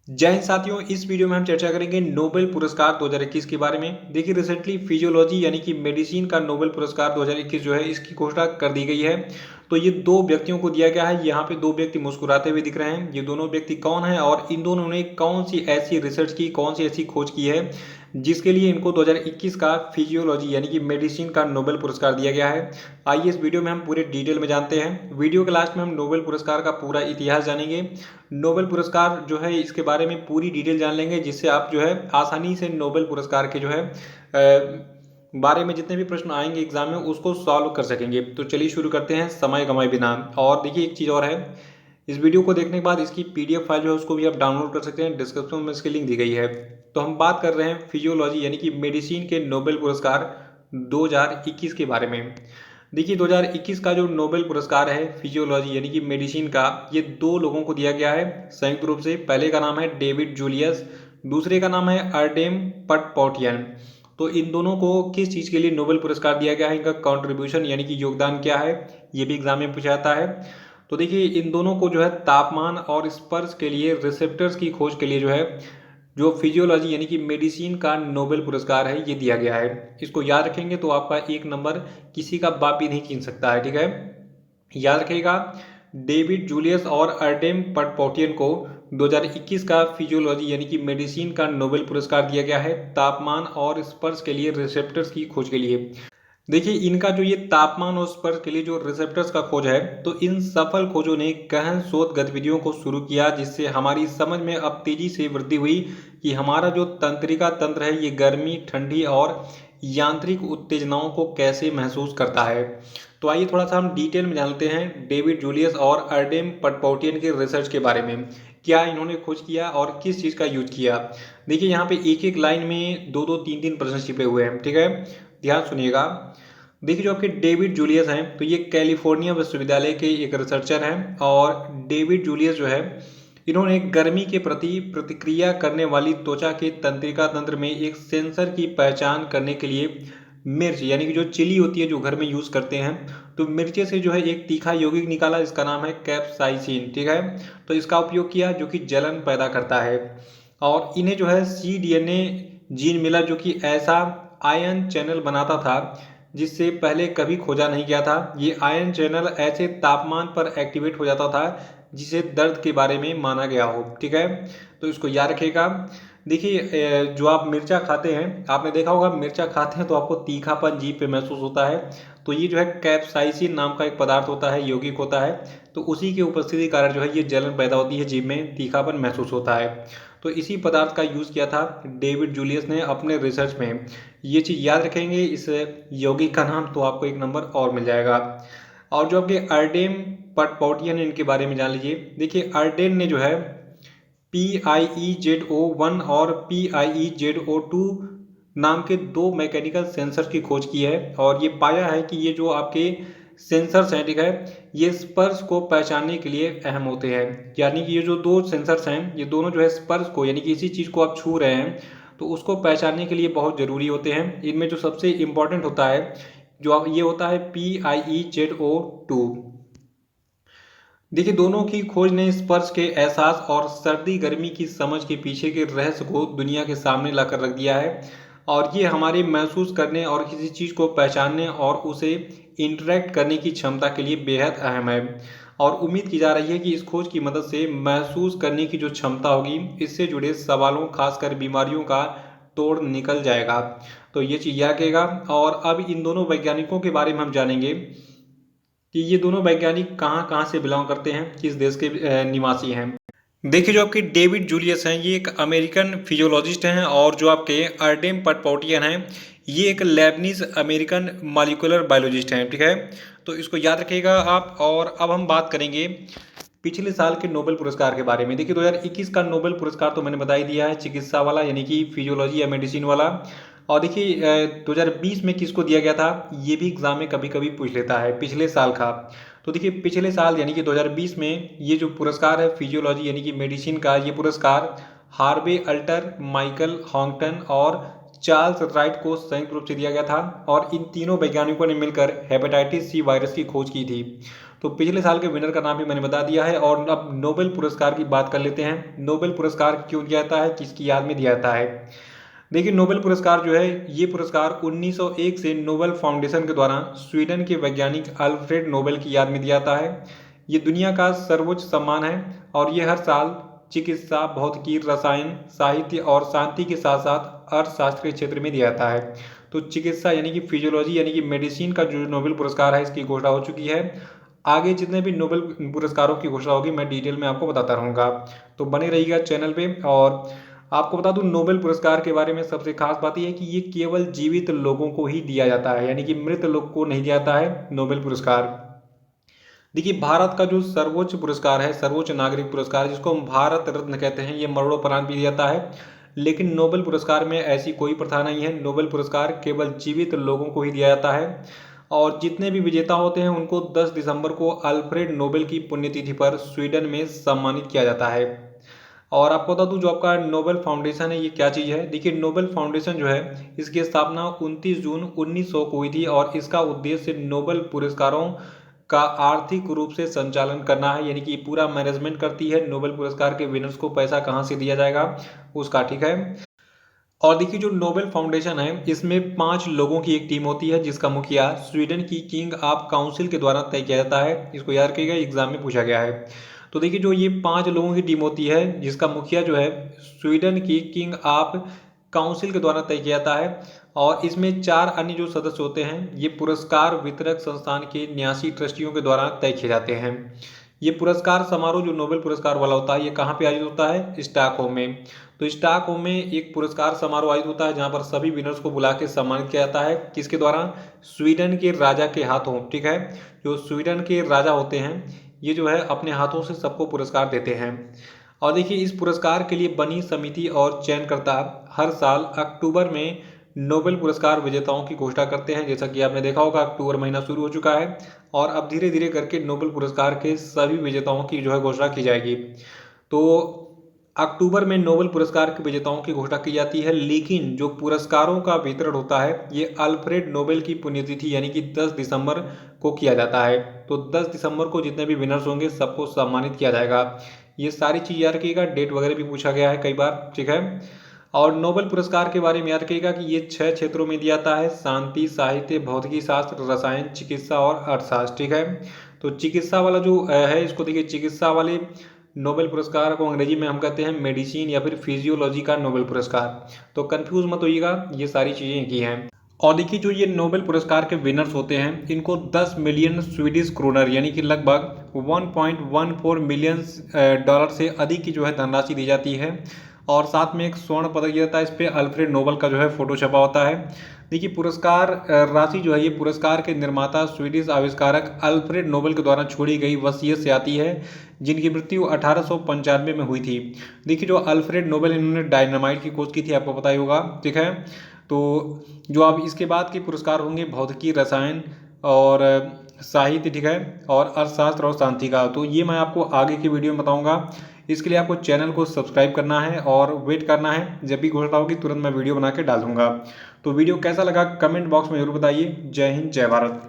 जय हिंद साथियों, इस वीडियो में हम चर्चा करेंगे नोबेल पुरस्कार 2021 के बारे में। देखिए, रिसेंटली फिजियोलॉजी यानी कि मेडिसिन का नोबेल पुरस्कार 2021 जो है इसकी घोषणा कर दी गई है। तो ये दो व्यक्तियों को दिया गया है। यहाँ पे दो व्यक्ति मुस्कुराते हुए दिख रहे हैं। ये दोनों व्यक्ति कौन है और इन दोनों ने कौन सी ऐसी रिसर्च की, कौन सी ऐसी खोज की है जिसके लिए इनको 2021 का फिजियोलॉजी यानी कि मेडिसिन का नोबेल पुरस्कार दिया गया है। आइए इस वीडियो में हम पूरे डिटेल में जानते हैं। वीडियो के लास्ट में हम नोबेल पुरस्कार का पूरा इतिहास जानेंगे। नोबेल पुरस्कार जो है इसके बारे में पूरी डिटेल जान लेंगे, जिससे आप जो है आसानी से नोबेल पुरस्कार के जो है बारे में जितने भी प्रश्न आएंगे एग्जाम में उसको सॉल्व कर सकेंगे। तो चलिए शुरू करते हैं समय गंवाए बिना। और देखिए, एक चीज़ और है, इस वीडियो को देखने के बाद इसकी पीडीएफ फाइल जो है उसको भी आप डाउनलोड कर सकते हैं। डिस्क्रिप्शन में इसकी लिंक दी गई है। तो हम बात कर रहे हैं फिजियोलॉजी यानी कि मेडिसिन के नोबेल पुरस्कार 2021 के बारे में। देखिए, 2021 का जो नोबेल पुरस्कार है फिजियोलॉजी यानी कि मेडिसिन का, ये दो लोगों को दिया गया है संयुक्त रूप से। पहले का नाम है डेविड जूलियस, दूसरे का नाम है अर्डेम पटपौटियन। तो इन दोनों को किस चीज़ के लिए नोबेल पुरस्कार दिया गया है, इनका कंट्रीब्यूशन यानी कि योगदान क्या है, ये भी एग्जाम में पूछा जाता है। तो देखिए, इन दोनों को जो है तापमान और स्पर्श के लिए रिसेप्टर्स की खोज के लिए जो है जो फिजियोलॉजी यानी कि मेडिसिन का नोबेल पुरस्कार है ये दिया गया है। इसको याद रखेंगे तो आपका एक नंबर किसी का बाप भी नहीं छीन सकता है। ठीक है, याद रखिएगा, डेविड जूलियस और अर्डेम पटपौटियन को 2021 का फिजियोलॉजी यानी कि मेडिसिन का नोबेल पुरस्कार दिया गया है तापमान और स्पर्श के लिए रिसेप्टर्स की खोज के लिए। देखिए, इनका जो ये तापमान और स्पर्श के लिए जो रिसेप्टर्स का खोज है, तो इन सफल खोजों ने गहन शोध गतिविधियों को शुरू किया, जिससे हमारी समझ में अब तेजी से वृद्धि हुई कि हमारा जो तंत्रिका तंत्र है ये गर्मी, ठंडी और यांत्रिक उत्तेजनाओं को कैसे महसूस करता है। तो आइए थोड़ा सा हम डिटेल में जानते हैं डेविड जूलियस और अर्डेम पटपौटियन के रिसर्च के बारे में। क्या इन्होंने खोज किया और किस चीज़ का यूज किया। देखिए, यहाँ पे एक एक लाइन में दो दो तीन तीन प्रश्न छिपे हुए हैं। ठीक है, ध्यान सुनिएगा। देखिए, जो आपके डेविड जूलियस हैं, तो ये कैलिफोर्निया विश्वविद्यालय के एक रिसर्चर हैं। और डेविड जूलियस जो है, इन्होंने गर्मी के प्रति प्रतिक्रिया करने वाली त्वचा के तंत्रिका तंत्र में एक सेंसर की पहचान करने के लिए मिर्च यानी कि जो चिली होती है जो घर में यूज करते हैं, तो मिर्चे से जो है एक तीखा यौगिक निकाला, इसका नाम है कैप्साइसिन। ठीक है, तो इसका उपयोग किया जो कि जलन पैदा करता है। और इन्हें जो है cDNA जीन मिला जो कि ऐसा आयन चैनल बनाता था जिससे पहले कभी खोजा नहीं गया था। ये आयन चैनल ऐसे तापमान पर एक्टिवेट हो जाता था जिसे दर्द के बारे में माना गया हो। ठीक है, तो इसको याद रखिएगा। देखिए, जो आप मिर्चा खाते हैं, आपने देखा होगा मिर्चा खाते हैं तो आपको तीखापन जीभ पे महसूस होता है। तो ये जो है कैप्साइसिन नाम का एक पदार्थ होता है, यौगिक होता है। तो उसी की उपस्थिति के कारण जो है ये जलन पैदा होती है, जीभ में तीखापन महसूस होता है। तो इसी पदार्थ का यूज़ किया था डेविड जूलियस ने अपने रिसर्च में। ये चीज़ याद रखेंगे इस यौगिक का नाम, तो आपको एक नंबर और मिल जाएगा। और जो आपके अर्डेम पटपौटियन, इनके बारे में जान लीजिए। देखिए, अर्डेन ने जो है PIEZO1 और PIEZO2 नाम के दो मैकेनिकल सेंसर की खोज की है। और ये पाया है कि ये जो आपके सेंसर्स हैं, ठीक है, ये स्पर्श को पहचानने के लिए अहम होते हैं। यानी कि ये जो दो सेंसर्स हैं, ये दोनों जो है स्पर्श को यानी कि किसी चीज़ को आप छू रहे हैं तो उसको पहचानने के लिए बहुत ज़रूरी होते हैं। इनमें जो सबसे इम्पॉर्टेंट होता है जो ये होता है PIEZO2। देखिए, दोनों की खोज ने स्पर्श के एहसास और सर्दी गर्मी की समझ के पीछे के रहस्य को दुनिया के सामने लाकर रख दिया है। और ये हमारे महसूस करने और किसी चीज़ को पहचानने और उसे इंटरेक्ट करने की क्षमता के लिए बेहद अहम है। और उम्मीद की जा रही है कि इस खोज की मदद से महसूस करने की जो क्षमता होगी, इससे जुड़े सवालों खासकर बीमारियों का तोड़ निकल जाएगा। तो ये चीज़ याद रखिएगा। और अब इन दोनों वैज्ञानिकों के बारे में हम जानेंगे कि ये दोनों वैज्ञानिक कहाँ कहाँ से बिलोंग करते हैं, किस देश के निवासी हैं। देखिए, जो आपके डेविड जूलियस हैं, ये एक अमेरिकन फिजियोलॉजिस्ट हैं। और जो आपके अर्डेम पटपौटियन हैं, ये एक लेबनीज अमेरिकन मॉलिक्यूलर बायोलॉजिस्ट हैं। ठीक है, तो इसको याद रखिएगा आप। और अब हम बात करेंगे पिछले साल के नोबेल पुरस्कार के बारे में। देखिए, 2021 का नोबेल पुरस्कार तो मैंने बता ही दिया है, चिकित्सा वाला यानी कि फिजियोलॉजी या मेडिसिन वाला। और देखिए, 2020 में किसको दिया गया था, ये भी एग्जाम में कभी कभी पूछ लेता है, पिछले साल का। तो देखिए, पिछले साल यानी कि 2020 में ये जो पुरस्कार है फिजियोलॉजी यानी कि मेडिसिन का, ये पुरस्कार हार्वे अल्टर, माइकल हॉन्गटन और चार्ल्स राइट को संयुक्त रूप से दिया गया था। और इन तीनों वैज्ञानिकों ने मिलकर हेपेटाइटिस सी वायरस की खोज की थी। तो पिछले साल के विनर का नाम भी मैंने बता दिया है। और अब नोबेल पुरस्कार की बात कर लेते हैं। नोबेल पुरस्कार क्यों दिया जाता है, किसकी याद में दिया जाता है। देखिए नोबेल पुरस्कार जो है, ये पुरस्कार 1901 से नोबेल फाउंडेशन के द्वारा स्वीडन के वैज्ञानिक अल्फ्रेड नोबेल की याद में दिया जाता है। ये दुनिया का सर्वोच्च सम्मान है और ये हर साल चिकित्सा, भौतिकी, रसायन, साहित्य और शांति के साथ साथ अर्थशास्त्र के क्षेत्र में दिया जाता है। तो चिकित्सा यानी कि फिजियोलॉजी यानी कि मेडिसिन का जो नोबेल पुरस्कार है, इसकी घोषणा हो चुकी है। आगे जितने भी नोबेल पुरस्कारों की घोषणा होगी मैं डिटेल में आपको बताता रहूँगा, तो बने रहिएगा चैनल पे। और आपको बता दूं नोबेल पुरस्कार के बारे में सबसे खास बात यह है कि ये केवल जीवित लोगों को ही दिया जाता है, यानी कि मृत लोग को नहीं दिया जाता है नोबेल पुरस्कार। देखिए भारत का जो सर्वोच्च पुरस्कार है, सर्वोच्च नागरिक पुरस्कार, जिसको हम भारत रत्न कहते हैं, ये मरणोपरांत भी दिया जाता है। लेकिन नोबेल पुरस्कार में ऐसी कोई प्रथा नहीं है। नोबेल पुरस्कार केवल जीवित लोगों को ही दिया जाता है और जितने भी विजेता होते हैं उनको 10 दिसंबर को अल्फ्रेड नोबेल की पुण्यतिथि पर स्वीडन में सम्मानित किया जाता है। और आपको बता दूं जो आपका नोबेल फाउंडेशन है, ये क्या चीज़ है। देखिए नोबेल फाउंडेशन जो है, इसकी स्थापना 29 जून 1900 को हुई थी और इसका उद्देश्य नोबेल पुरस्कारों का आर्थिक रूप से संचालन करना है, यानी कि पूरा मैनेजमेंट करती है नोबेल पुरस्कार के विनर्स को पैसा कहाँ से दिया जाएगा उसका, ठीक है। और देखिए जो नोबेल फाउंडेशन है, इसमें 5 लोगों की एक टीम होती है जिसका मुखिया स्वीडन की किंग ऑफ काउंसिल के द्वारा तय किया जाता है। इसको याद रखिएगा, एग्जाम में पूछा गया है। तो देखिए जो ये 5 लोगों की टीम होती है जिसका मुखिया जो है स्वीडन की किंग ऑफ काउंसिल के द्वारा तय किया जाता है। और इसमें 4 अन्य जो सदस्य होते हैं, ये पुरस्कार वितरक संस्थान के न्यासी ट्रस्टियों के द्वारा तय किए जाते हैं। ये पुरस्कार समारोह जो नोबेल पुरस्कार वाला होता है, ये कहाँ पे आयोजित होता है, स्टॉकहोम में। तो स्टॉकहोम में एक पुरस्कार समारोह आयोजित होता है जहाँ पर सभी विनर्स को बुला के सम्मानित किया जाता है। किसके द्वारा, स्वीडन के राजा के हाथों, ठीक है। जो स्वीडन के राजा होते हैं, ये जो है अपने हाथों से सबको पुरस्कार देते हैं। और देखिए इस पुरस्कार के लिए बनी समिति और चयनकर्ता हर साल अक्टूबर में नोबेल पुरस्कार विजेताओं की घोषणा करते हैं। जैसा कि आपने देखा होगा अक्टूबर महीना शुरू हो चुका है और अब धीरे धीरे करके नोबेल पुरस्कार के सभी विजेताओं की जो है घोषणा की जाएगी। तो अक्टूबर में नोबेल पुरस्कार के विजेताओं की घोषणा की जाती है, लेकिन जो पुरस्कारों का वितरण होता है ये अल्फ्रेड नोबेल की पुण्यतिथि यानी कि 10 दिसंबर को किया जाता है। तो 10 दिसंबर को जितने भी विनर्स होंगे सबको सम्मानित किया जाएगा। ये सारी चीज़ याद रखिएगा, डेट वगैरह भी पूछा गया है कई बार, ठीक है। और नोबेल पुरस्कार के बारे में याद रखिएगा कि ये 6 क्षेत्रों में दिया जाता है, शांति, साहित्य, भौतिकी शास्त्र, रसायन, चिकित्सा और अर्थशास्त्र, ठीक है। तो चिकित्सा वाला जो है, इसको देखिए चिकित्सा वाले नोबेल पुरस्कार को अंग्रेजी में हम कहते हैं मेडिसिन या फिर फिजियोलॉजी का नोबेल पुरस्कार। तो कंफ्यूज मत होइएगा, ये सारी चीज़ें की हैं। और देखिए जो ये नोबेल पुरस्कार के विनर्स होते हैं, इनको 10 मिलियन स्वीडिश क्रोनर यानी कि लगभग 1.14 मिलियन डॉलर से अधिक की जो है धनराशि दी जाती है। और साथ में एक स्वर्ण पदक दिया जाता है, इस पर अल्फ्रेड नोबेल का जो है फोटो छपा होता है। देखिए पुरस्कार राशि जो है, ये पुरस्कार के निर्माता स्वीडिश आविष्कारक अल्फ्रेड नोबेल के द्वारा छोड़ी गई वसीयत से आती है, जिनकी मृत्यु 1895 में हुई थी। देखिए जो अल्फ्रेड नोबेल, इन्होंने डायनामाइट की खोज की थी, आपको पता ही होगा, ठीक है। तो जो अब इसके बाद के पुरस्कार होंगे भौतिकी, रसायन और साहित्य, ठीक है, और अर्थशास्त्र और शांति का, तो ये मैं आपको आगे की वीडियो में बताऊंगा। इसके लिए आपको चैनल को सब्सक्राइब करना है और वेट करना है, जब भी घोषणा होगी तुरंत मैं वीडियो बना के डाल दूंगा। तो वीडियो कैसा लगा कमेंट बॉक्स में जरूर बताइए। जय हिंद, जय भारत।